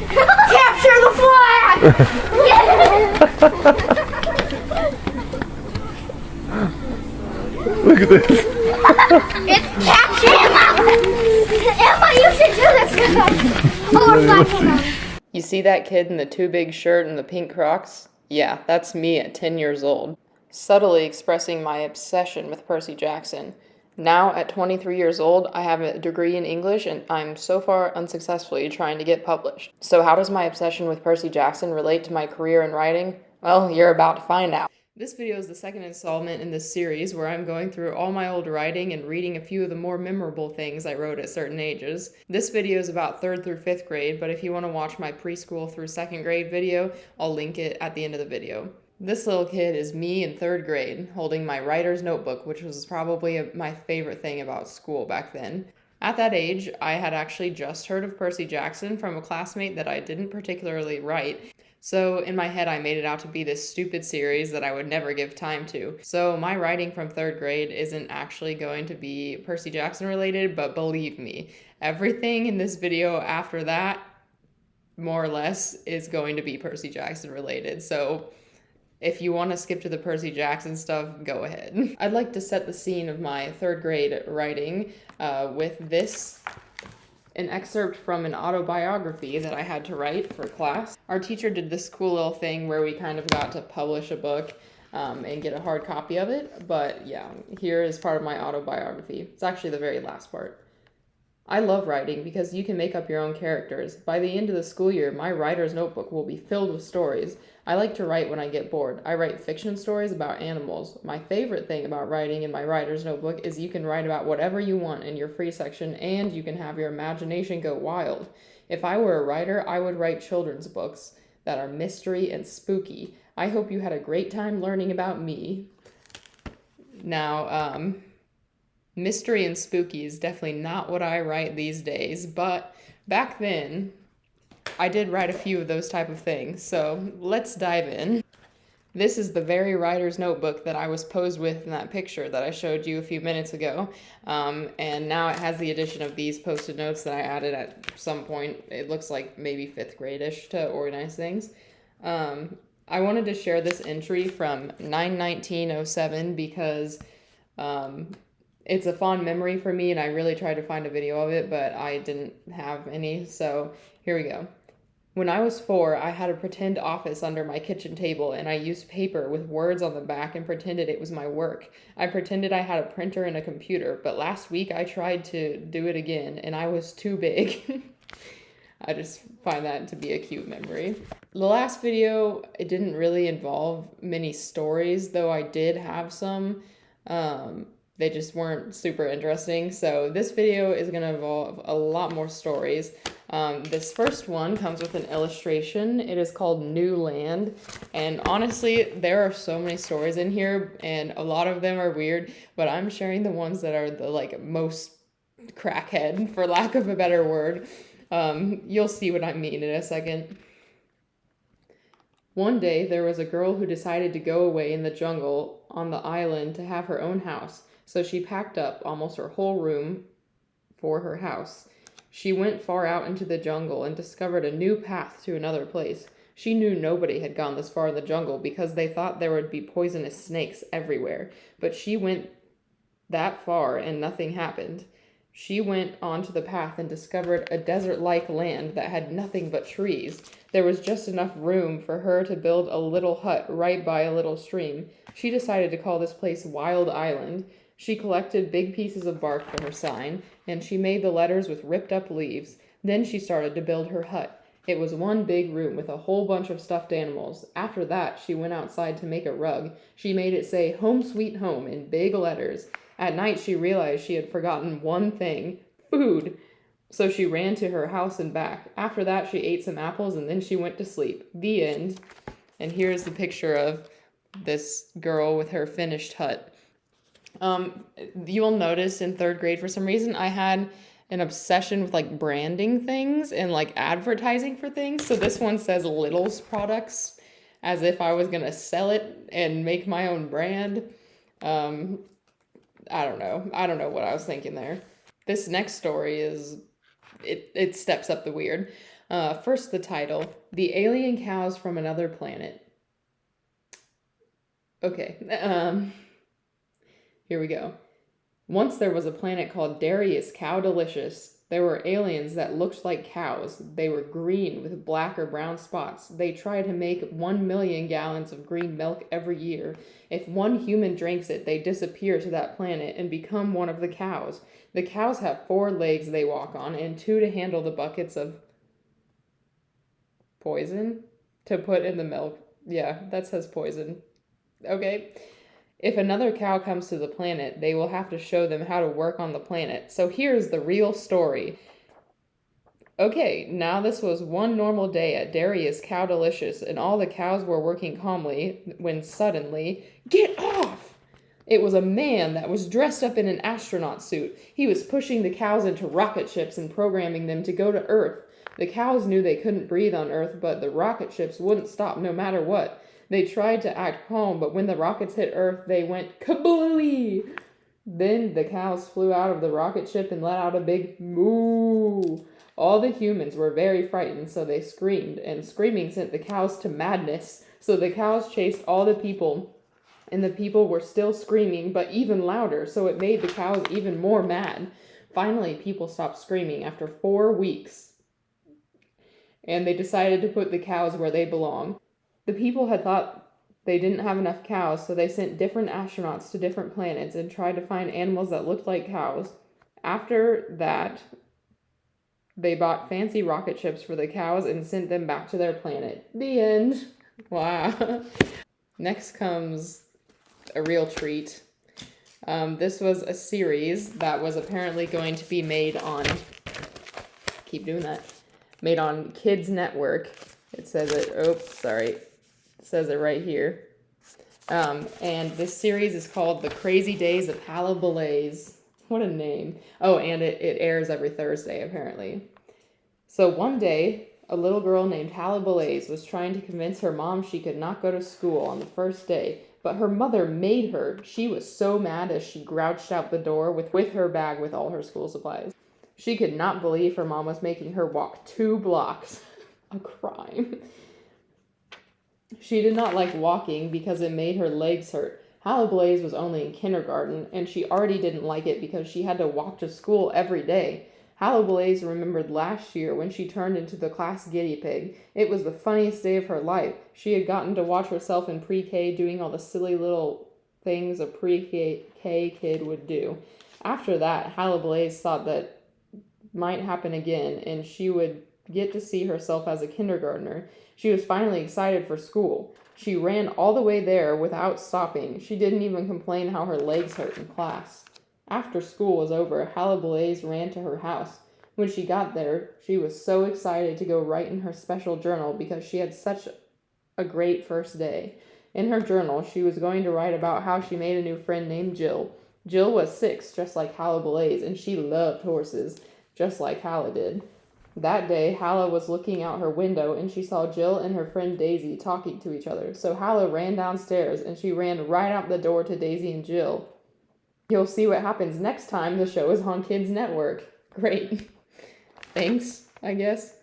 Capture the flag! Look at this. It's capture Emma, you should do this with us. Oh, we're flashing. You see that kid in the too big shirt and the pink Crocs? Yeah, that's me at 10 years old. Subtly expressing my obsession with Percy Jackson. Now, at 23 years old, I have a degree in English and I'm so far unsuccessfully trying to get published. So how does my obsession with Percy Jackson relate to my career in writing? Well, you're about to find out. This video is the second installment in this series where I'm going through all my old writing and reading a few of the more memorable things I wrote at certain ages. This video is about 3rd through 5th grade, but if you want to watch my preschool through 2nd grade video, I'll link it at the end of the video. This little kid is me in 3rd grade, holding my writer's notebook, which was probably my favorite thing about school back then. At that age, I had actually just heard of Percy Jackson from a classmate that I didn't particularly write. So in my head, I made it out to be this stupid series that I would never give time to. So my writing from 3rd grade isn't actually going to be Percy Jackson related, but believe me, everything in this video after that, more or less, is going to be Percy Jackson related. So if you want to skip to the Percy Jackson stuff, go ahead. I'd like to set the scene of my 3rd grade writing with this. An excerpt from an autobiography that I had to write for class. Our teacher did this cool little thing where we kind of got to publish a book and get a hard copy of it. But yeah, here is part of my autobiography. It's actually the very last part. I love writing because you can make up your own characters. By the end of the school year, my writer's notebook will be filled with stories. I like to write when I get bored. I write fiction stories about animals. My favorite thing about writing in my writer's notebook is you can write about whatever you want in your free section and you can have your imagination go wild. If I were a writer, I would write children's books that are mystery and spooky. I hope you had a great time learning about me. Now, mystery and spooky is definitely not what I write these days, but back then, I did write a few of those type of things, so let's dive in. This is the very writer's notebook that I was posed with in that picture that I showed you a few minutes ago, and now it has the addition of these post-it notes that I added at some point. It looks like maybe 5th grade-ish to organize things. I wanted to share this entry from 9/19/07 because it's a fond memory for me, and I really tried to find a video of it, but I didn't have any, so here we go. When I was 4, I had a pretend office under my kitchen table, and I used paper with words on the back and pretended it was my work. I pretended I had a printer and a computer, but last week I tried to do it again, and I was too big. I just find that to be a cute memory. The last video, it didn't really involve many stories, though I did have some. They just weren't super interesting. So this video is going to involve a lot more stories. This first one comes with an illustration. It is called New Land. And honestly, there are so many stories in here and a lot of them are weird, but I'm sharing the ones that are the most crackhead, for lack of a better word. You'll see what I mean in a second. One day, there was a girl who decided to go away in the jungle on the island to have her own house. So she packed up almost her whole room for her house. She went far out into the jungle and discovered a new path to another place. She knew nobody had gone this far in the jungle because they thought there would be poisonous snakes everywhere. But she went that far and nothing happened. She went onto the path and discovered a desert-like land that had nothing but trees. There was just enough room for her to build a little hut right by a little stream. She decided to call this place Wild Island. She collected big pieces of bark for her sign, and she made the letters with ripped up leaves. Then she started to build her hut. It was one big room with a whole bunch of stuffed animals. After that, she went outside to make a rug. She made it say, "Home Sweet Home," in big letters. At night, she realized she had forgotten one thing: food. So she ran to her house and back. After that, she ate some apples, and then she went to sleep. The end. And here's the picture of this girl with her finished hut. You'll notice in 3rd grade, for some reason, I had an obsession with branding things and advertising for things. So this one says Little's products, as if I was gonna sell it and make my own brand. I don't know what I was thinking there. This next story it steps up the weird. First, the title, The Alien Cows from Another Planet. Okay, here we go. Once there was a planet called Darius Cow Delicious. There were aliens that looked like cows. They were green with black or brown spots. They try to make 1 million gallons of green milk every year. If one human drinks it, they disappear to that planet and become one of the cows. The cows have 4 legs they walk on and 2 to handle the buckets of poison to put in the milk. Yeah, that says poison. Okay. If another cow comes to the planet, they will have to show them how to work on the planet. So here's the real story. Okay, now this was one normal day at Darius Cow Delicious, and all the cows were working calmly when suddenly, get off! It was a man that was dressed up in an astronaut suit. He was pushing the cows into rocket ships and programming them to go to Earth. The cows knew they couldn't breathe on Earth, but the rocket ships wouldn't stop no matter what. They tried to act calm, but when the rockets hit Earth, they went kablooey! Then the cows flew out of the rocket ship and let out a big moo. All the humans were very frightened, so they screamed, and screaming sent the cows to madness. So the cows chased all the people, and the people were still screaming, but even louder, so it made the cows even more mad. Finally, people stopped screaming after 4 weeks, and they decided to put the cows where they belong. The people had thought they didn't have enough cows, so they sent different astronauts to different planets and tried to find animals that looked like cows. After that, they bought fancy rocket ships for the cows and sent them back to their planet. The end. Wow. Next comes a real treat. This was a series that was apparently going to be made on... Keep doing that. Made on Kids Network. It says it... Oh, sorry. It says it right here. And this series is called The Crazy Days of Hullabalooza. What a name. Oh, and it airs every Thursday, apparently. So one day, a little girl named Hullabalooza was trying to convince her mom she could not go to school on the first day, but her mother made her. She was so mad as she grouched out the door with her bag with all her school supplies. She could not believe her mom was making her walk 2 blocks. A crime. She did not like walking because it made her legs hurt. Hullabalooza was only in kindergarten, and she already didn't like it because she had to walk to school every day. Hullabalooza remembered last year when she turned into the class guinea pig. It was the funniest day of her life. She had gotten to watch herself in pre-K doing all the silly little things a pre-K kid would do. After that, Hullabalooza thought that might happen again, and she would get to see herself as a kindergartner. She was finally excited for school. She ran all the way there without stopping. She didn't even complain how her legs hurt in class. After school was over, Hullabalooza ran to her house. When she got there, she was so excited to go write in her special journal because she had such a great first day. In her journal, she was going to write about how she made a new friend named Jill. Jill was 6, just like Hullabalooza, and she loved horses, just like Halla did. That day, Halla was looking out her window, and she saw Jill and her friend Daisy talking to each other. So Halla ran downstairs, and she ran right out the door to Daisy and Jill. You'll see what happens next time the show is on Kids Network. Great. Thanks, I guess.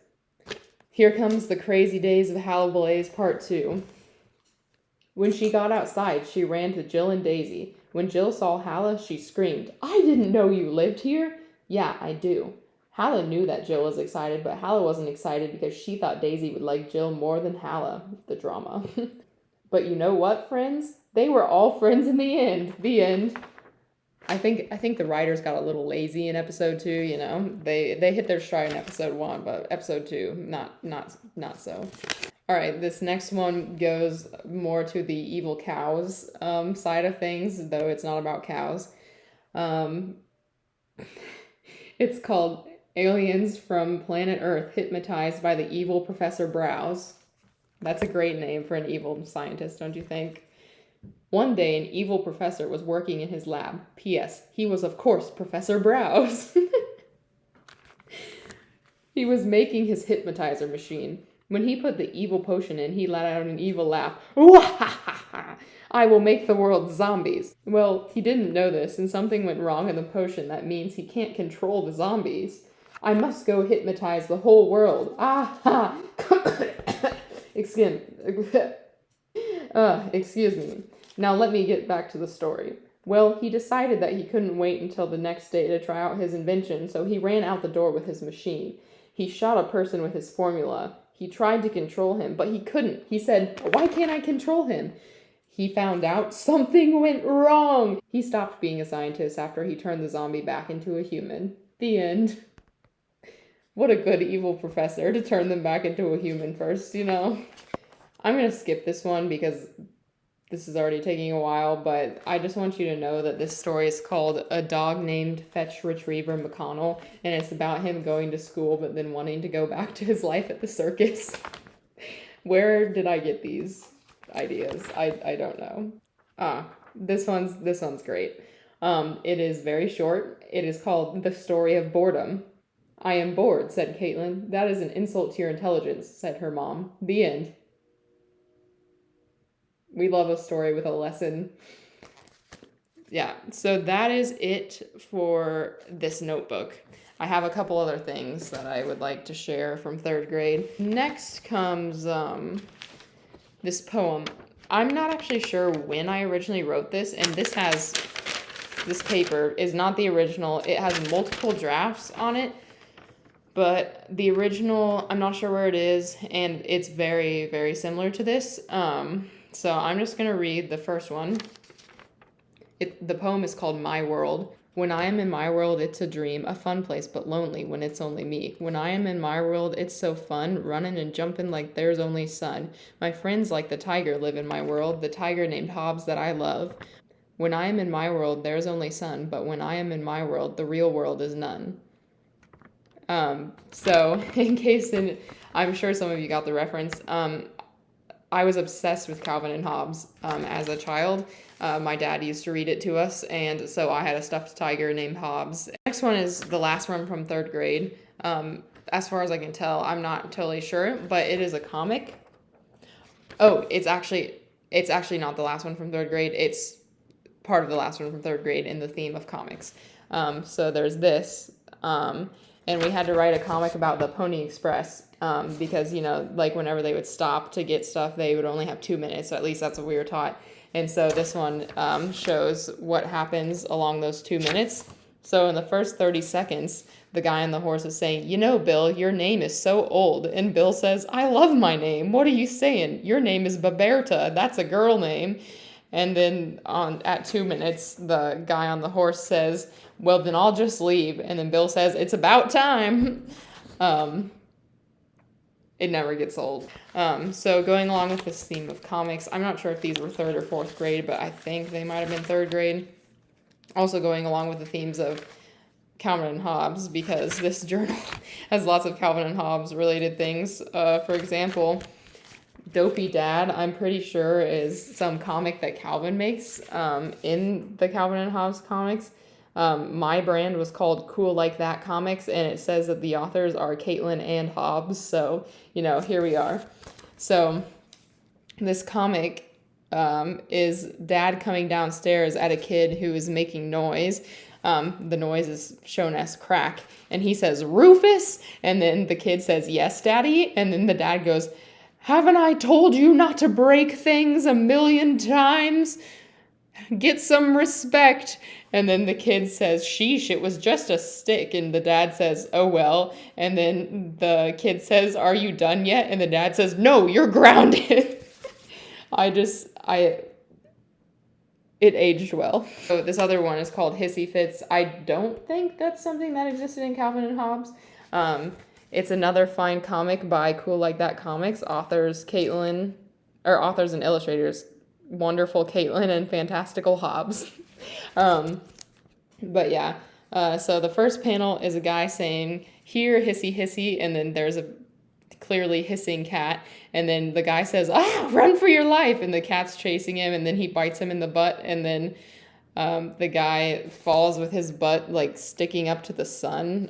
Here comes the crazy days of Hullabalooza Part 2. When she got outside, she ran to Jill and Daisy. When Jill saw Halla, she screamed, "I didn't know you lived here!" "Yeah, I do." Halla knew that Jill was excited, but Halla wasn't excited because she thought Daisy would like Jill more than Halla. The drama. But you know what, friends? They were all friends in the end. The end. I think the writers got a little lazy in episode 2, you know. They hit their stride in episode 1, but episode 2, not so. All right, this next one goes more to the evil cows side of things, though it's not about cows. It's called Aliens from Planet Earth Hypnotized by the Evil Professor Browse. That's a great name for an evil scientist, don't you think? One day, an evil professor was working in his lab. P.S. He was, of course, Professor Browse. He was making his hypnotizer machine. When he put the evil potion in, he let out an evil laugh. I will make the world zombies. Well, he didn't know this, and something went wrong in the potion. That means he can't control the zombies. I must go hypnotize the whole world. Ah ha! Excuse me. Now let me get back to the story. Well, he decided that he couldn't wait until the next day to try out his invention, so he ran out the door with his machine. He shot a person with his formula. He tried to control him, but he couldn't. He said, "Why can't I control him?" He found out something went wrong. He stopped being a scientist after he turned the zombie back into a human. The end. What a good evil professor to turn them back into a human first, you know? I'm going to skip this one because this is already taking a while, but I just want you to know that this story is called A Dog Named Fetch Retriever McConnell, and it's about him going to school but then wanting to go back to his life at the circus. Where did I get these ideas? I don't know. This one's great. It is very short. It is called The Story of Boredom. I am bored, said Caitlin. That is an insult to your intelligence, said her mom. The end. We love a story with a lesson. Yeah, so that is it for this notebook. I have a couple other things that I would like to share from 3rd grade. Next comes this poem. I'm not actually sure when I originally wrote this, and this paper is not the original. It has multiple drafts on it, but the original, I'm not sure where it is, and it's very, very similar to this. So I'm just going to read the first one. The poem is called My World. When I am in my world, it's a dream, a fun place, but lonely when it's only me. When I am in my world, it's so fun, running and jumping like there's only sun. My friends like the tiger live in my world, the tiger named Hobbs that I love. When I am in my world, there's only sun, but when I am in my world, the real world is none. So in case, I'm sure some of you got the reference, I was obsessed with Calvin and Hobbes as a child. My dad used to read it to us, and so I had a stuffed tiger named Hobbes. Next one is the last one from 3rd grade. As far as I can tell, I'm not totally sure, but it is a comic. Oh, it's actually not the last one from 3rd grade. It's part of the last one from 3rd grade in the theme of comics. So there's this, and we had to write a comic about the Pony Express. Because, like whenever they would stop to get stuff, they would only have 2 minutes. So at least that's what we were taught. And so this one shows what happens along those 2 minutes. So in the first 30 seconds, the guy on the horse is saying, Bill, your name is so old. And Bill says, I love my name. What are you saying? Your name is Baberta. That's a girl name. And then at 2 minutes, the guy on the horse says, well, then I'll just leave. And then Bill says, it's about time. It never gets old. So going along with this theme of comics, I'm not sure if these were 3rd or 4th grade, but I think they might have been 3rd grade. Also going along with the themes of Calvin and Hobbes, because this journal has lots of Calvin and Hobbes related things. For example, Dopey Dad, I'm pretty sure, is some comic that Calvin makes in the Calvin and Hobbes comics. My brand was called Cool Like That Comics, and it says that the authors are Caitlin and Hobbes, so, here we are. So, this comic is Dad coming downstairs at a kid who is making noise. The noise is shown as crack, and he says, Rufus? And then the kid says, yes, Daddy, and then the dad goes, haven't I told you not to break things 1,000,000 times? Get some respect. And then the kid says, sheesh, it was just a stick. And the dad says, oh, well. And then the kid says, are you done yet? And the dad says, no, you're grounded. It aged well. So this other one is called Hissy Fits. I don't think that's something that existed in Calvin and Hobbes. It's another fine comic by Cool Like That Comics. Authors and illustrators, wonderful Caitlin and fantastical Hobbes. But yeah, so the first panel is a guy saying, here, hissy, hissy, and then there's a clearly hissing cat, and then the guy says, run for your life, and the cat's chasing him, and then he bites him in the butt, and then the guy falls with his butt like sticking up to the sun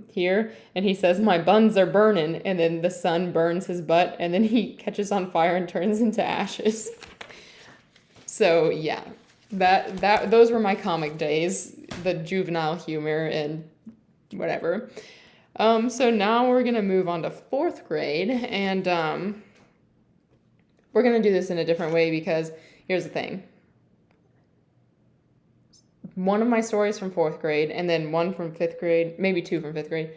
here, and he says, my buns are burning, and then the sun burns his butt, and then he catches on fire and turns into ashes. So yeah, those were my comic days, the juvenile humor and whatever. So now we're going to move on to 4th grade, and we're going to do this in a different way because here's the thing. One of my stories from 4th grade, and then one from 5th grade, maybe two from 5th grade.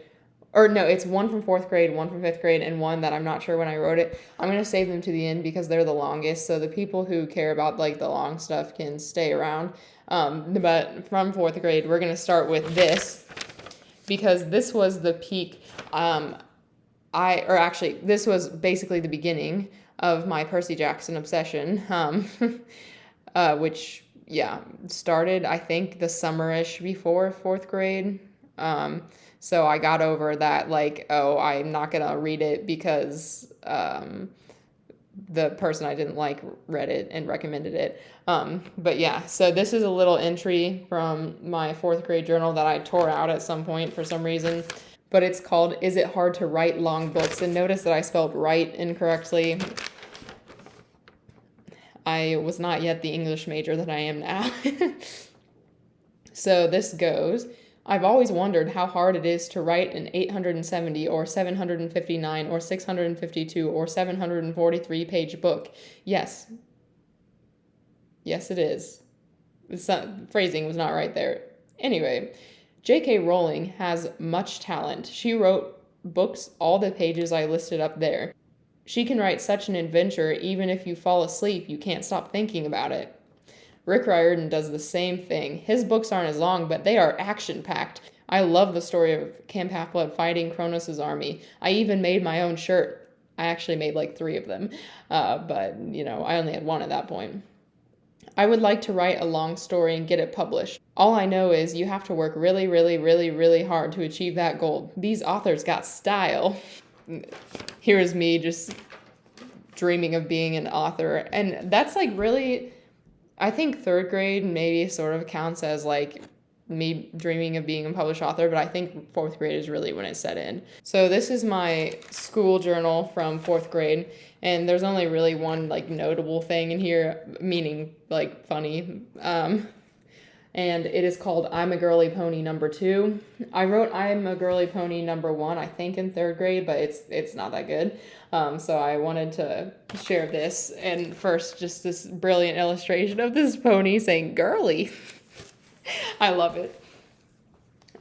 Or no, it's one from 4th grade, one from 5th grade, and one that I'm not sure when I wrote it. I'm going to save them to the end because they're the longest, so the people who care about like the long stuff can stay around. But from 4th grade, we're going to start with this because this was the peak. This was basically the beginning of my Percy Jackson obsession, which, started, I think, the summerish before 4th grade. So I got over that, like, I'm not going to read it because the person I didn't like read it and recommended it. But yeah, so this is a little entry from my 4th grade journal that I tore out at some point for some reason. But it's called, Is It Hard to Write Long Books? And notice that I spelled write incorrectly. I was not yet the English major that I am now. So this goes, I've always wondered how hard it is to write an 870 or 759 or 652 or 743 page book. Yes, it is. Phrasing was not right there. Anyway, J.K. Rowling has much talent. She wrote books all the pages I listed up there. She can write such an adventure, even if you fall asleep, you can't stop thinking about it. Rick Riordan does the same thing. His books aren't as long, but they are action-packed. I love the story of Camp Half-Blood fighting Kronos' army. I even made my own shirt. I actually made like 3 of them, but, I only had 1 at that point. I would like to write a long story and get it published. All I know is you have to work really, really, really, really hard to achieve that goal. These authors got style. Here is me just dreaming of being an author. And that's like really, I think 3rd grade maybe sort of counts as like me dreaming of being a published author, but I think 4th grade is really when it set in. So this is my school journal from 4th grade, and there's only really one like notable thing in here, meaning like funny. And it is called I'm a Girly Pony #2. I wrote I'm a Girly Pony #1, I think, in 3rd grade, but it's not that good. So I wanted to share this. And first, just this brilliant illustration of this pony saying girly. I love it.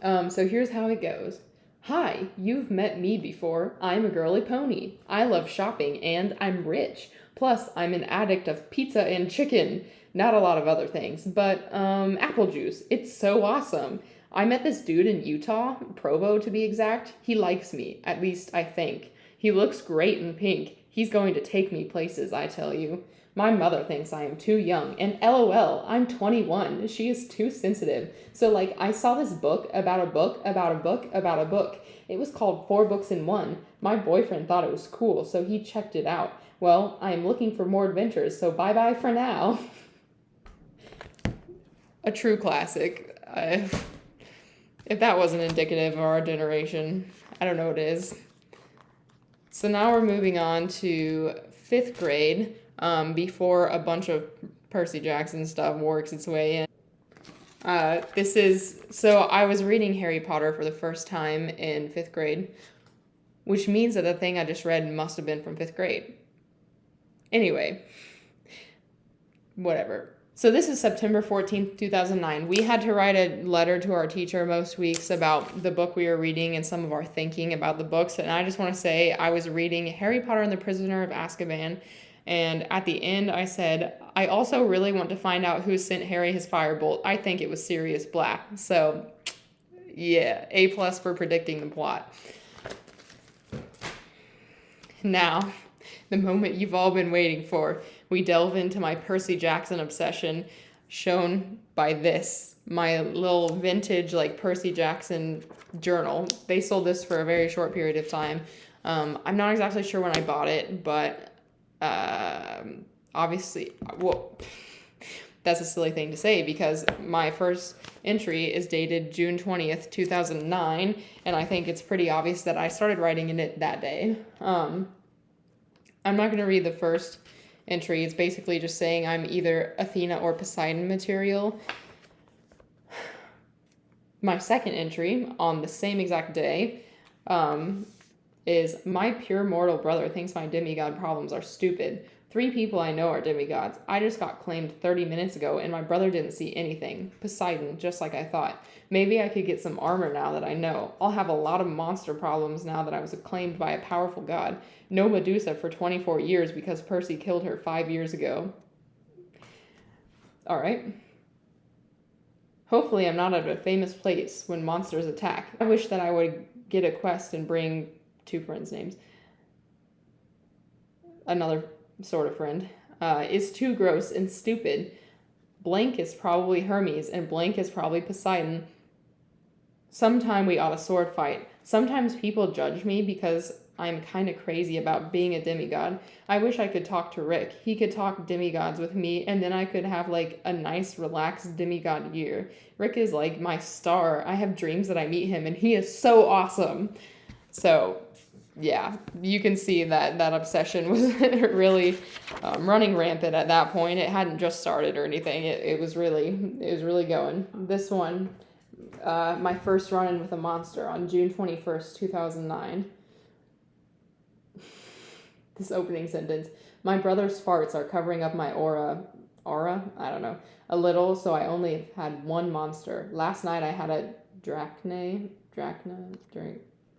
So here's how it goes. Hi, you've met me before. I'm a girly pony. I love shopping and I'm rich. Plus, I'm an addict of pizza and chicken. Not a lot of other things, but apple juice. It's so awesome. I met this dude in Utah, Provo to be exact. He likes me, at least I think. He looks great in pink. He's going to take me places, I tell you. My mother thinks I am too young, and LOL, I'm 21. She is too sensitive. So, I saw this book about a book about a book about a book. It was called 4 Books in 1. My boyfriend thought it was cool, so he checked it out. Well, I am looking for more adventures, so bye-bye for now. A true classic. If that wasn't indicative of our generation, I don't know what is. So now we're moving on to 5th grade, before a bunch of Percy Jackson stuff works its way in. So I was reading Harry Potter for the first time in 5th grade, which means that the thing I just read must have been from 5th grade. Anyway, whatever. So this is September 14th, 2009. We had to write a letter to our teacher most weeks about the book we were reading and some of our thinking about the books. And I just want to say I was reading Harry Potter and the Prisoner of Azkaban. And at the end, I said, I also really want to find out who sent Harry his firebolt. I think it was Sirius Black. So, yeah, A+ for predicting the plot. Now, the moment you've all been waiting for. We delve into my Percy Jackson obsession, shown by this, my little vintage Percy Jackson journal. They sold this for a very short period of time. I'm not exactly sure when I bought it, but obviously, that's a silly thing to say because my first entry is dated June 20th, 2009, and I think it's pretty obvious that I started writing in it that day. I'm not going to read the first entry. It's basically just saying I'm either Athena or Poseidon material. My second entry, on the same exact day, is my pure mortal brother thinks my demigod problems are stupid. 3 people I know are demigods. I just got claimed 30 minutes ago and my brother didn't see anything. Poseidon, just like I thought. Maybe I could get some armor now that I know. I'll have a lot of monster problems now that I was claimed by a powerful god. No Medusa for 24 years because Percy killed her 5 years ago. Alright. Hopefully I'm not at a famous place when monsters attack. I wish that I would get a quest and bring 2 friends' names. Another sort of friend, is too gross and stupid. Blank is probably Hermes, and blank is probably Poseidon. Sometime we ought to sword fight. Sometimes people judge me because I'm kind of crazy about being a demigod. I wish I could talk to Rick. He could talk demigods with me, and then I could have, like, a nice, relaxed demigod year. Rick is, like, my star. I have dreams that I meet him, and he is so awesome. So, yeah, you can see that that obsession was really running rampant at that point. It hadn't just started or anything. It was really going. This one, my first run-in with a monster on June 21st, 2009. This opening sentence. My brother's farts are covering up my aura? I don't know. A little, so I only had one monster. Last night I had a drachna,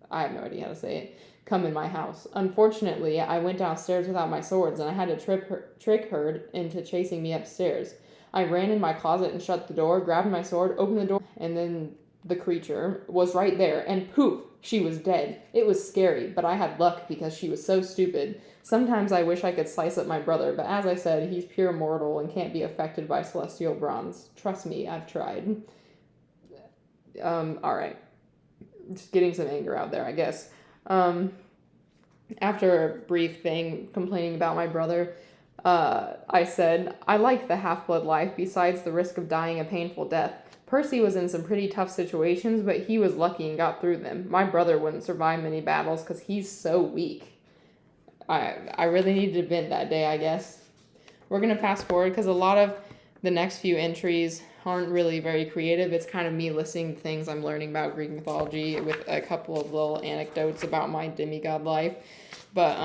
I have no idea how to say it, come in my house. Unfortunately, I went downstairs without my swords, and I had to trick her into chasing me upstairs. I ran in my closet and shut the door, grabbed my sword, opened the door, and then the creature was right there, and poof, she was dead. It was scary, but I had luck because she was so stupid. Sometimes I wish I could slice up my brother, but as I said, he's pure mortal and can't be affected by celestial bronze. Trust me, I've tried. Alright. Just getting some anger out there, I guess. After a brief thing complaining about my brother, I said, I like the half-blood life besides the risk of dying a painful death. Percy was in some pretty tough situations, but he was lucky and got through them. My brother wouldn't survive many battles because he's so weak. I really needed to vent that day, I guess. We're going to fast forward because a lot of the next few entries aren't really very creative. It's kind of me listing things I'm learning about Greek mythology with a couple of little anecdotes about my demigod life. But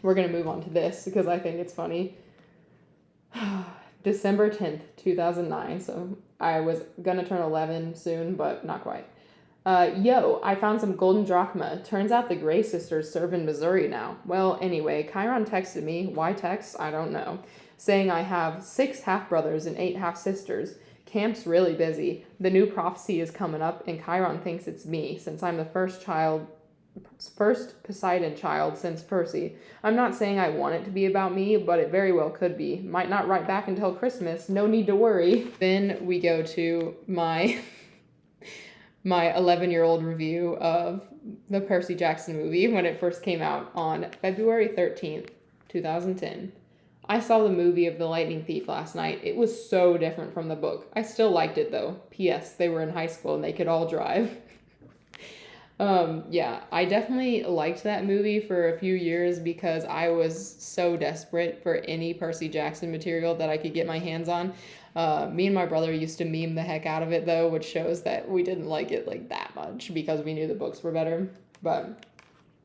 we're going to move on to this because I think it's funny. December 10th, 2009. So I was going to turn 11 soon, but not quite. Yo, I found some golden drachma. Turns out the Gray sisters serve in Missouri now. Well, anyway, Chiron texted me. Why text? I don't know. Saying I have 6 half-brothers and 8 half-sisters. Camp's really busy. The new prophecy is coming up, and Chiron thinks it's me, since I'm the first Poseidon child since Percy. I'm not saying I want it to be about me, but it very well could be. Might not write back until Christmas. No need to worry. Then we go to my 11-year-old review of the Percy Jackson movie when it first came out on February 13th, 2010. I saw the movie of The Lightning Thief last night. It was so different from the book. I still liked it though. P.S. They were in high school and they could all drive. Yeah, I definitely liked that movie for a few years because I was so desperate for any Percy Jackson material that I could get my hands on. Me and my brother used to meme the heck out of it though, which shows that we didn't like it like that much because we knew the books were better. But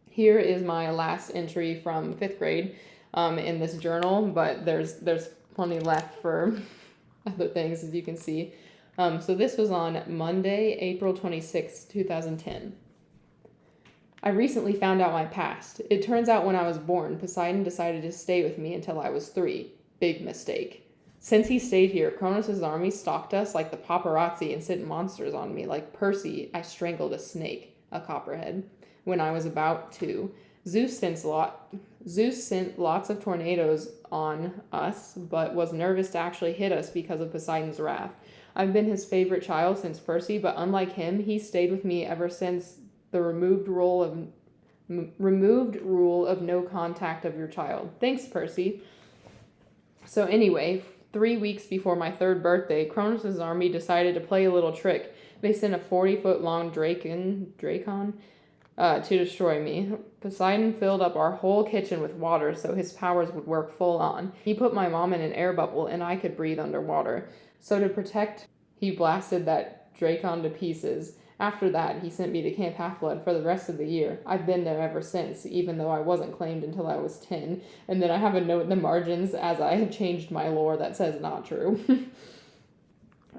here is my last entry from 5th grade in this journal, but there's plenty left for other things, as you can see. So this was on Monday, April 26th, 2010. I recently found out my past. It turns out when I was born, Poseidon decided to stay with me until I was 3. Big mistake. Since he stayed here, Kronos' army stalked us like the paparazzi and sent monsters on me. Like Percy, I strangled a snake, a copperhead, when I was about 2. Zeus sent lots of tornadoes on us, but was nervous to actually hit us because of Poseidon's wrath. I've been his favorite child since Percy, but unlike him, he stayed with me ever since the removed rule of no contact of your child. Thanks, Percy. So anyway, 3 weeks before my 3rd birthday, Kronos' army decided to play a little trick. They sent a 40-foot-long Dracon to destroy me. Poseidon filled up our whole kitchen with water so his powers would work full on. He put my mom in an air bubble and I could breathe underwater. So to protect, he blasted that Dracon to pieces. After that, he sent me to Camp Half-Blood for the rest of the year. I've been there ever since, even though I wasn't claimed until I was 10. And then I have a note in the margins as I have changed my lore that says not true.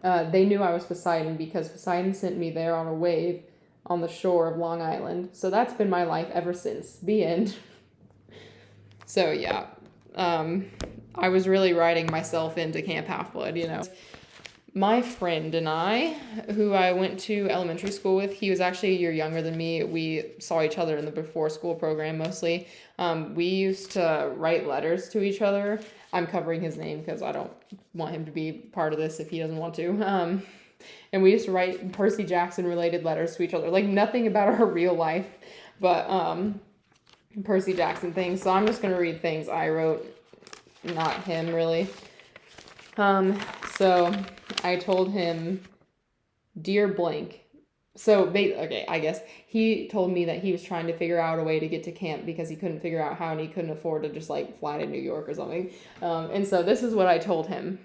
They knew I was Poseidon because Poseidon sent me there on a wave on the shore of Long Island. So that's been my life ever since. The end. So yeah, I was really writing myself into Camp Half-Blood, you know. My friend and I, who I went to elementary school with, he was actually a year younger than me. We saw each other in the before school program mostly. We used to write letters to each other. I'm covering his name because I don't want him to be part of this if he doesn't want to. And we used to write Percy Jackson related letters to each other, like nothing about our real life, but Percy Jackson things. So I'm just going to read things I wrote, not him really. So I told him, "Dear blank." So, okay, I guess he told me that he was trying to figure out a way to get to camp because he couldn't figure out how and he couldn't afford to just like fly to New York or something. And so this is what I told him.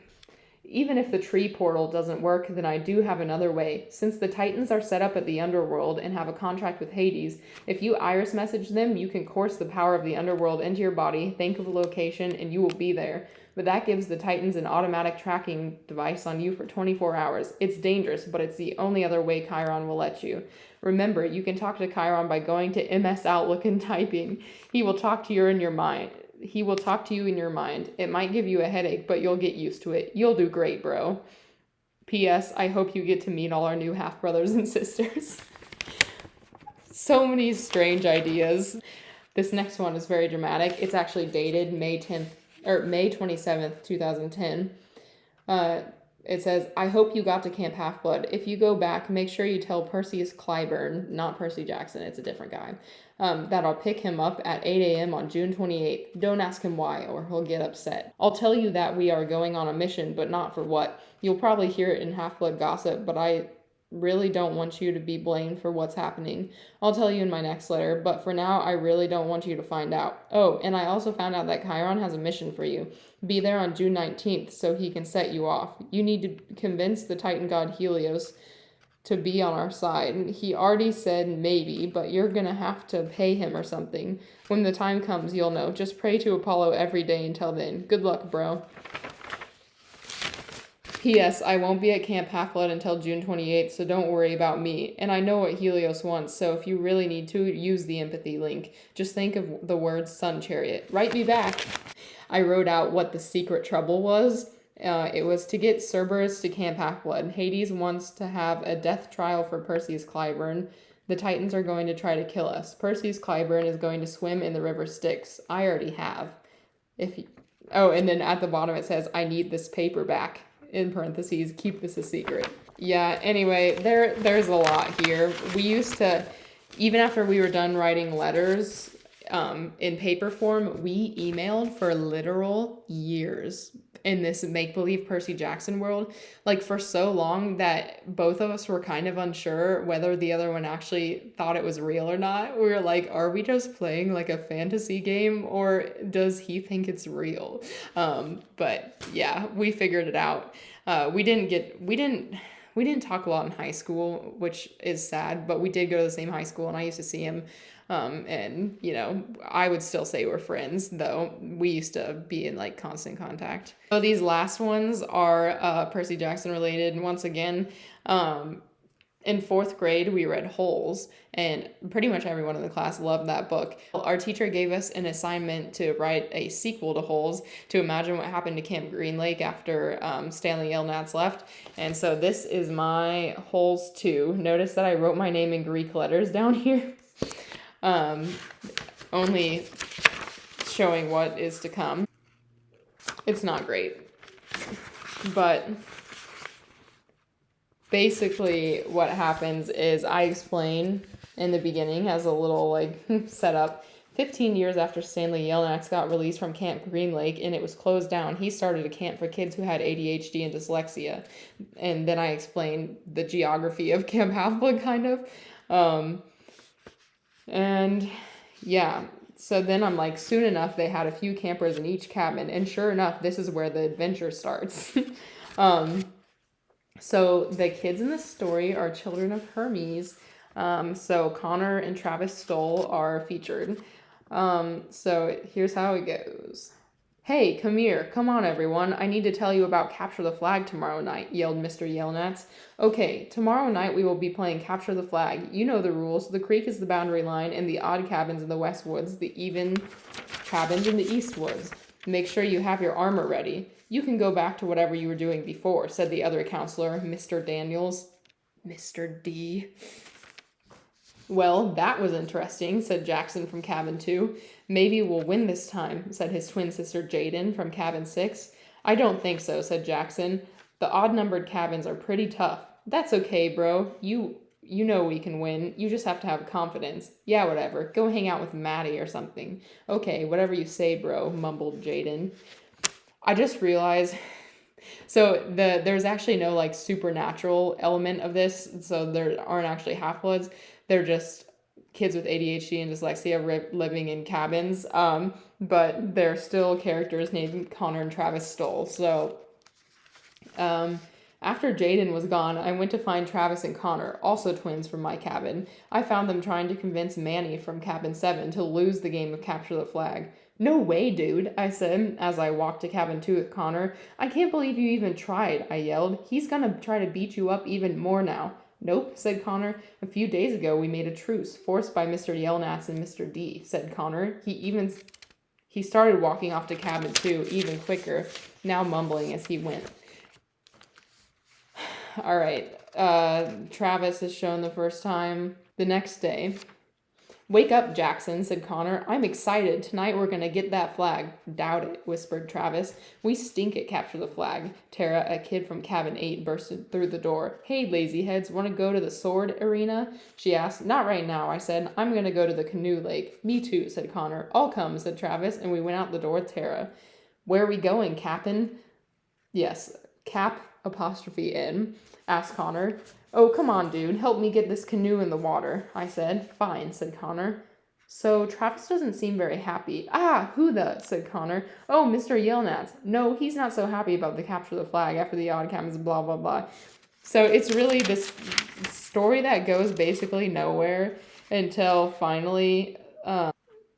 "Even if the tree portal doesn't work, then I do have another way. Since the Titans are set up at the underworld and have a contract with Hades, if you iris message them, you can course the power of the underworld into your body, think of a location, and you will be there. But that gives the Titans an automatic tracking device on you for 24 hours. It's dangerous, but it's the only other way Chiron will let you. Remember, you can talk to Chiron by going to MS Outlook and typing. He will talk to you in your mind. It might give you a headache, but you'll get used to it. You'll do great, bro. P.S. I hope you get to meet all our new half-brothers and sisters." So many strange ideas. This next one is very dramatic. It's actually dated May 27th, 2010. It says, "I hope you got to Camp Half-Blood. If you go back, make sure you tell Perseus Clyburn," not Percy Jackson, it's a different guy, "that I'll pick him up at 8 a.m. on June 28th. Don't ask him why, or he'll get upset. I'll tell you that we are going on a mission, but not for what. You'll probably hear it in Half-Blood gossip, but I really don't want you to be blamed for what's happening. I'll tell you in my next letter, but for now, I really don't want you to find out. Oh, and I also found out that Chiron has a mission for you. Be there on June 19th so he can set you off. You need to convince the Titan god Helios to be on our side. He already said maybe, but you're gonna have to pay him or something. When the time comes, you'll know. Just pray to Apollo every day until then. Good luck, bro. P.S. I won't be at Camp Half-Blood until June 28th, so don't worry about me. And I know what Helios wants, so if you really need to, use the empathy link. Just think of the words Sun Chariot. Write me back." I wrote out what the secret trouble was. It was to get Cerberus to Camp Half-Blood. Hades wants to have a death trial for Perseus Clyburn. The Titans are going to try to kill us. Perseus Clyburn is going to swim in the river Styx. I already have. And then at the bottom it says, "I need this paper back." In parentheses, keep this a secret. Yeah, anyway, there's a lot here. We used to, even after we were done writing letters in paper form, we emailed for literal years in this make-believe Percy Jackson world, like for so long that both of us were kind of unsure whether the other one actually thought it was real or not. We were like, are we just playing like a fantasy game or does he think it's real? But yeah, we figured it out. We didn't talk a lot in high school, which is sad, but we did go to the same high school and I used to see him. And, you know, I would still say we're friends, though we used to be in like constant contact. So these last ones are Percy Jackson related. And once again, in 4th grade, we read Holes, and pretty much everyone in the class loved that book. Our teacher gave us an assignment to write a sequel to Holes, to imagine what happened to Camp Green Lake after Stanley Yelnats left. And so this is my Holes 2. Notice that I wrote my name in Greek letters down here. Only showing what is to come. It's not great, but basically what happens is I explain in the beginning as a little like setup. 15 years after Stanley Yelnats got released from Camp Green Lake and it was closed down, he started a camp for kids who had ADHD and dyslexia. And then I explained the geography of Camp Half-Blood kind of. And yeah, so then I'm like, soon enough, they had a few campers in each cabin. And sure enough, this is where the adventure starts. So the kids in this story are children of Hermes. So Connor and Travis Stoll are featured. So here's how it goes. Hey, come here. Come on, everyone. I need to tell you about Capture the Flag tomorrow night, yelled Mr. Yelnats. Okay, tomorrow night we will be playing Capture the Flag. You know the rules. The creek is the boundary line, and the odd cabins in the west woods, the even cabins in the east woods. Make sure you have your armor ready. You can go back to whatever you were doing before, said the other counselor, Mr. Daniels. Mr. D. Well, that was interesting, said Jackson from Cabin 2. Maybe we'll win this time, said his twin sister Jaden from Cabin 6. I don't think so, said Jackson. The odd-numbered cabins are pretty tough. That's okay, bro. You know we can win. You just have to have confidence. Yeah, whatever. Go hang out with Maddie or something. Okay, whatever you say, bro, mumbled Jaden. I just realized... So there's actually no like supernatural element of this. So there aren't actually half-bloods. They're just kids with ADHD and dyslexia living in cabins. But they're still characters named Connor and Travis Stoll. So after Jaden was gone, I went to find Travis and Connor, also twins from my cabin. I found them trying to convince Manny from Cabin 7 to lose the game of Capture the Flag. No way, dude, I said as I walked to Cabin 2 with Connor. I can't believe you even tried, I yelled. He's gonna try to beat you up even more now. Nope, said Connor. A few days ago we made a truce, forced by Mr. Yelnats and Mr. D, said Connor. He started walking off to Cabin 2 even quicker, now mumbling as he went. All right, Travis is shown the first time the next day. Wake up, Jackson, said Connor. I'm excited. Tonight we're going to get that flag. Doubt it, whispered Travis. We stink at Capture the Flag. Tara, a kid from Cabin 8, bursted through the door. Hey, lazyheads, want to go to the sword arena? She asked. Not right now, I said. I'm going to go to the canoe lake. Me too, said Connor. I'll come, said Travis, and we went out the door with Tara. Where are we going, Captain? Yes, Cap apostrophe N, asked Connor. Oh, come on, dude. Help me get this canoe in the water, I said. Fine, said Connor. So Travis doesn't seem very happy. Ah, who the, said Connor. Oh, Mr. Yelnats. No, he's not so happy about the Capture the Flag after the odd cabins, blah, blah, blah. So it's really this story that goes basically nowhere until finally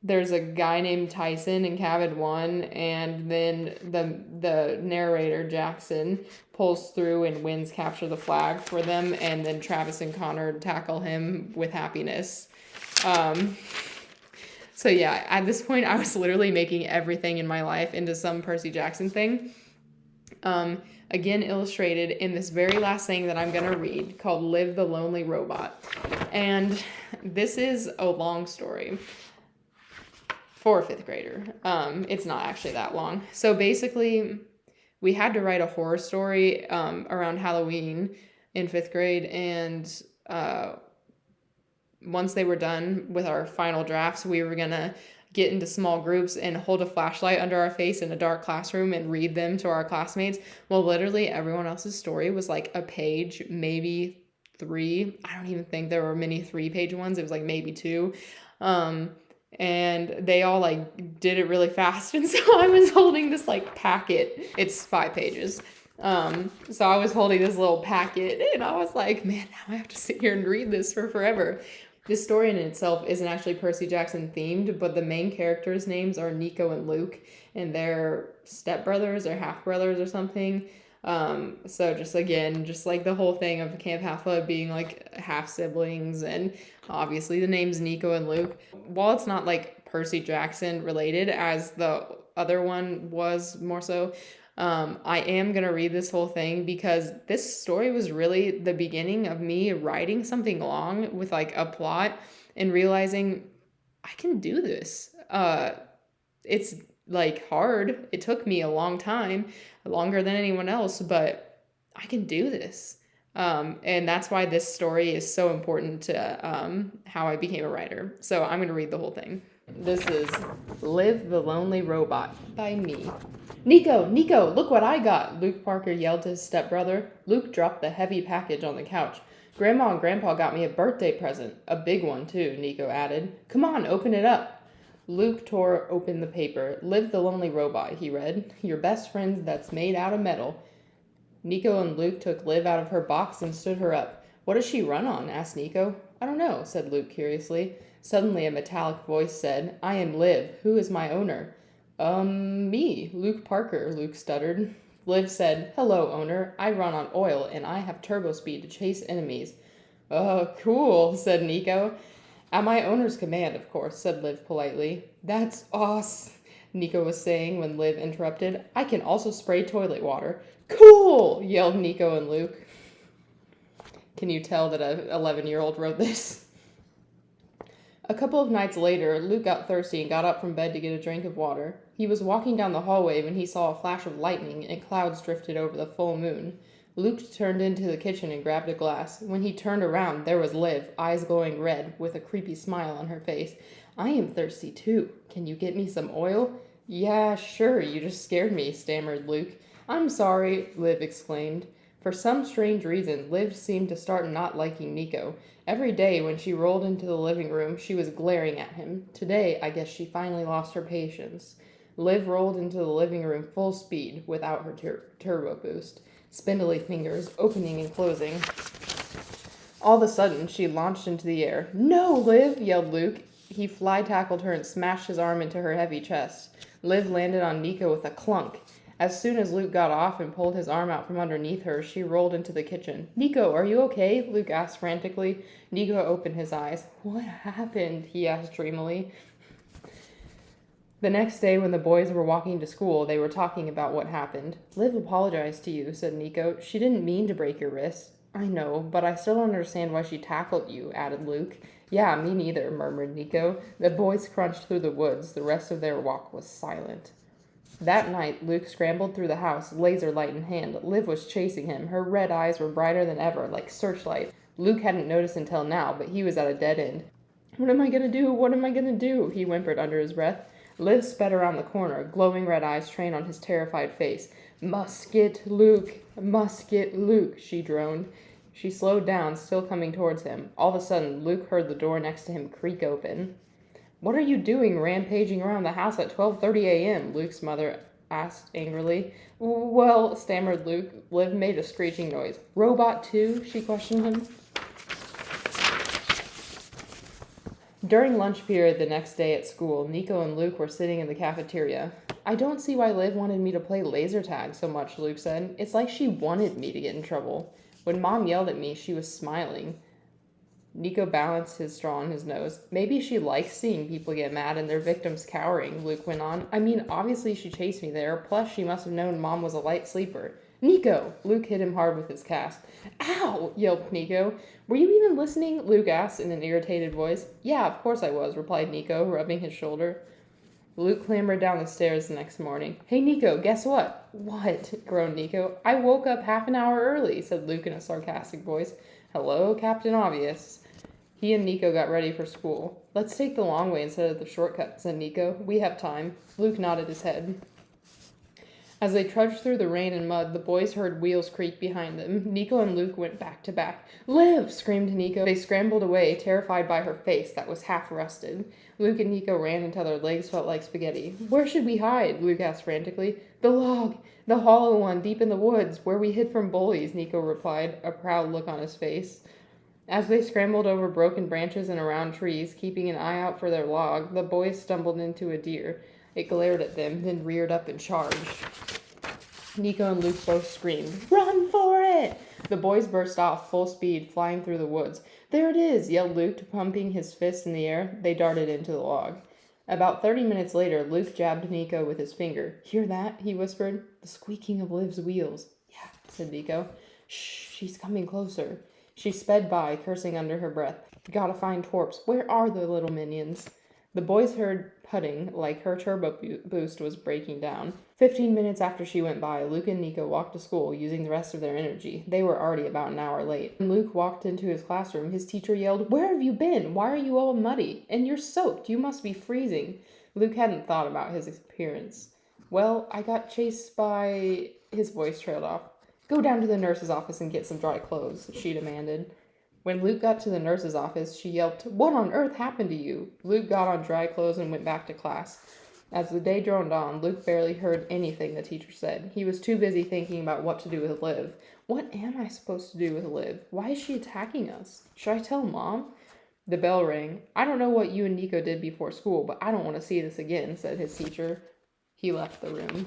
there's a guy named Tyson in Cabin 1, and then the narrator, Jackson, pulls through and wins Capture the Flag for them, and then Travis and Connor tackle him with happiness. So yeah, at this point, I was literally making everything in my life into some Percy Jackson thing. Again, illustrated in this very last thing that I'm going to read called Live the Lonely Robot. And this is a long story for a 5th grader. It's not actually that long. So basically, we had to write a horror story around Halloween in 5th grade, and once they were done with our final drafts, we were going to get into small groups and hold a flashlight under our face in a dark classroom and read them to our classmates. Well, literally everyone else's story was like a page, maybe 3. I don't even think there were many 3-page ones. It was like maybe 2. And they all like did it really fast. And so I was holding this like packet. It's 5 pages. So I was holding this little packet and I was like, man, now I have to sit here and read this for forever. This story in itself isn't actually Percy Jackson themed, but the main characters' names are Nico and Luke, and they're stepbrothers or half-brothers or something. So just like the whole thing of Camp Half-Blood being like half-siblings, and obviously the names Nico and Luke. While it's not like Percy Jackson related as the other one was more so, I am going to read this whole thing because this story was really the beginning of me writing something long with like a plot and realizing I can do this. It's like hard. It took me a long time, longer than anyone else, but I can do this. And that's why this story is so important to how I became a writer. So I'm going to read the whole thing. This is Live the Lonely Robot by me. Nico, look what I got, Luke Parker yelled to his stepbrother. Luke dropped the heavy package on the couch. Grandma and Grandpa got me a birthday present. A big one, too, Nico added. Come on, open it up. Luke tore open the paper. Live the Lonely Robot, he read. Your best friend that's made out of metal. Nico and Luke took Liv out of her box and stood her up. What does she run on? Asked Nico. I don't know, said Luke curiously. Suddenly a metallic voice said, I am Liv. Who is my owner? Me, Luke Parker, Luke stuttered. Liv said, hello, owner. I run on oil, and I have turbo speed to chase enemies. Oh, cool, said Nico. At my owner's command, of course, said Liv politely. That's awesome, Nico was saying when Liv interrupted. I can also spray toilet water. Cool, yelled Nico and Luke. Can you tell that an 11-year-old wrote this? A couple of nights later, Luke got thirsty and got up from bed to get a drink of water. He was walking down the hallway when he saw a flash of lightning and clouds drifted over the full moon. Luke turned into the kitchen and grabbed a glass. When he turned around, there was Liv, eyes glowing red, with a creepy smile on her face. I am thirsty too. Can you get me some oil? Yeah, sure, you just scared me, stammered Luke. I'm sorry, Liv exclaimed. For some strange reason, Liv seemed to start not liking Nico. Every day when she rolled into the living room, she was glaring at him. Today, I guess she finally lost her patience. Liv rolled into the living room full speed, without her turbo boost. Spindly fingers opening and closing. All of a sudden, she launched into the air. No, Liv, yelled Luke. He fly-tackled her and smashed his arm into her heavy chest. Liv landed on Nico with a clunk. As soon as Luke got off and pulled his arm out from underneath her, she rolled into the kitchen. Nico, are you okay? Luke asked frantically. Nico opened his eyes. What happened? He asked dreamily. The next day, when the boys were walking to school, they were talking about what happened. Liv apologized to you, said Nico. She didn't mean to break your wrist. I know, but I still don't understand why she tackled you, added Luke. Yeah, me neither, murmured Nico. The boys crunched through the woods. The rest of their walk was silent. That night, Luke scrambled through the house, laser light in hand. Liv was chasing him. Her red eyes were brighter than ever, like searchlights. Luke hadn't noticed until now, but he was at a dead end. What am I gonna do? What am I gonna do? He whimpered under his breath. Liv sped around the corner, glowing red eyes trained on his terrified face. Musket, Luke! Musket, Luke! She droned. She slowed down, still coming towards him. All of a sudden, Luke heard the door next to him creak open. What are you doing rampaging around the house at 12:30 a.m.? Luke's mother asked angrily. Well, stammered Luke. Liv made a screeching noise. Robot too? She questioned him. During lunch period the next day at school, Nico and Luke were sitting in the cafeteria. I don't see why Liv wanted me to play laser tag so much, Luke said. It's like she wanted me to get in trouble. When Mom yelled at me, she was smiling. Nico balanced his straw on his nose. Maybe she likes seeing people get mad and their victims cowering, Luke went on. I mean, obviously she chased me there, plus she must have known Mom was a light sleeper. Nico! Luke hit him hard with his cast. Ow! Yelped Nico. Were you even listening? Luke asked in an irritated voice. Yeah, of course I was, replied Nico, rubbing his shoulder. Luke clambered down the stairs the next morning. Hey, Nico, guess what? What? Groaned Nico. I woke up half an hour early, said Luke in a sarcastic voice. Hello, Captain Obvious. He and Nico got ready for school. Let's take the long way instead of the shortcut, said Nico. We have time. Luke nodded his head. As they trudged through the rain and mud, the boys heard wheels creak behind them. Nico and Luke went back to back. Liv! Screamed Nico. They scrambled away, terrified by her face that was half rusted. Luke and Nico ran until their legs felt like spaghetti. Where should we hide? Luke asked frantically. The log! The hollow one, deep in the woods, where we hid from bullies, Nico replied, a proud look on his face. As they scrambled over broken branches and around trees, keeping an eye out for their log, the boys stumbled into a deer. It glared at them, then reared up and charged. Nico and Luke both screamed, Run for it! The boys burst off, full speed, flying through the woods. There it is, yelled Luke, pumping his fist in the air. They darted into the log. About 30 minutes later, Luke jabbed Nico with his finger. Hear that? He whispered. The squeaking of Liv's wheels. Yeah, said Nico. Shh, she's coming closer. She sped by, cursing under her breath. Gotta find Torps. Where are the little minions? The boys heard putting, like her turbo boost was breaking down. 15 minutes after she went by, Luke and Nico walked to school, using the rest of their energy. They were already about an hour late. When Luke walked into his classroom, his teacher yelled, Where have you been? Why are you all muddy? And you're soaked. You must be freezing. Luke hadn't thought about his appearance. Well, I got chased by... His voice trailed off. Go down to the nurse's office and get some dry clothes, she demanded. When Luke got to the nurse's office, she yelped, What on earth happened to you? Luke got on dry clothes and went back to class. As the day droned on, Luke barely heard anything the teacher said. He was too busy thinking about what to do with Liv. What am I supposed to do with Liv? Why is she attacking us? Should I tell Mom? The bell rang. I don't know what you and Nico did before school, but I don't want to see this again, said his teacher. He left the room.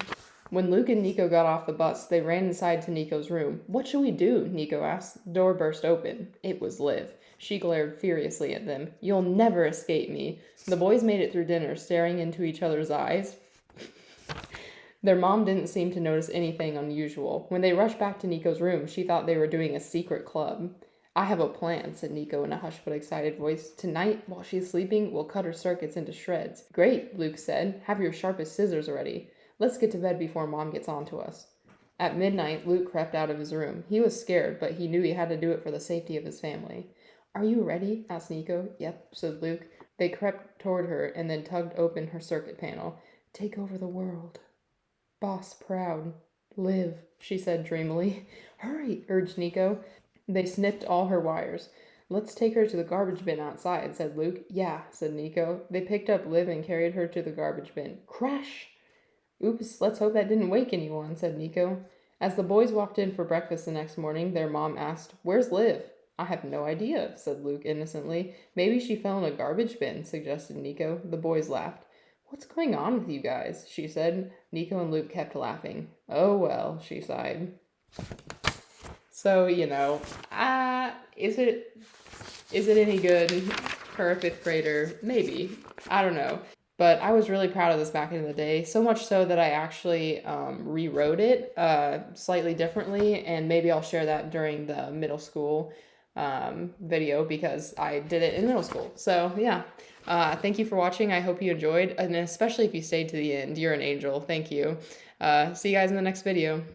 When Luke and Nico got off the bus, they ran inside to Nico's room. What should we do? Nico asked. The door burst open. It was Liv. She glared furiously at them. You'll never escape me. The boys made it through dinner, staring into each other's eyes. Their mom didn't seem to notice anything unusual. When they rushed back to Nico's room, she thought they were doing a secret club. I have a plan, said Nico in a hushed but excited voice. Tonight, while she's sleeping, we'll cut her circuits into shreds. Great, Luke said. Have your sharpest scissors ready. Let's get to bed before Mom gets on to us. At midnight, Luke crept out of his room. He was scared, but he knew he had to do it for the safety of his family. Are you ready? Asked Nico. Yep, said Luke. They crept toward her and then tugged open her circuit panel. Take over the world. Boss proud. Live, she said dreamily. Hurry, urged Nico. They snipped all her wires. Let's take her to the garbage bin outside, said Luke. Yeah, said Nico. They picked up Liv and carried her to the garbage bin. Crash! Oops, let's hope that didn't wake anyone, said Nico. As the boys walked in for breakfast the next morning, their mom asked, Where's Liv? I have no idea, said Luke innocently. Maybe she fell in a garbage bin, suggested Nico. The boys laughed. What's going on with you guys? She said. Nico and Luke kept laughing. Oh well, she sighed. So, is it any good for a fifth grader? Maybe. I don't know. But I was really proud of this back in the day, so much so that I actually rewrote it slightly differently, and maybe I'll share that during the middle school video because I did it in middle school. So, yeah. Thank you for watching. I hope you enjoyed, and especially if you stayed to the end. You're an angel. Thank you. See you guys in the next video.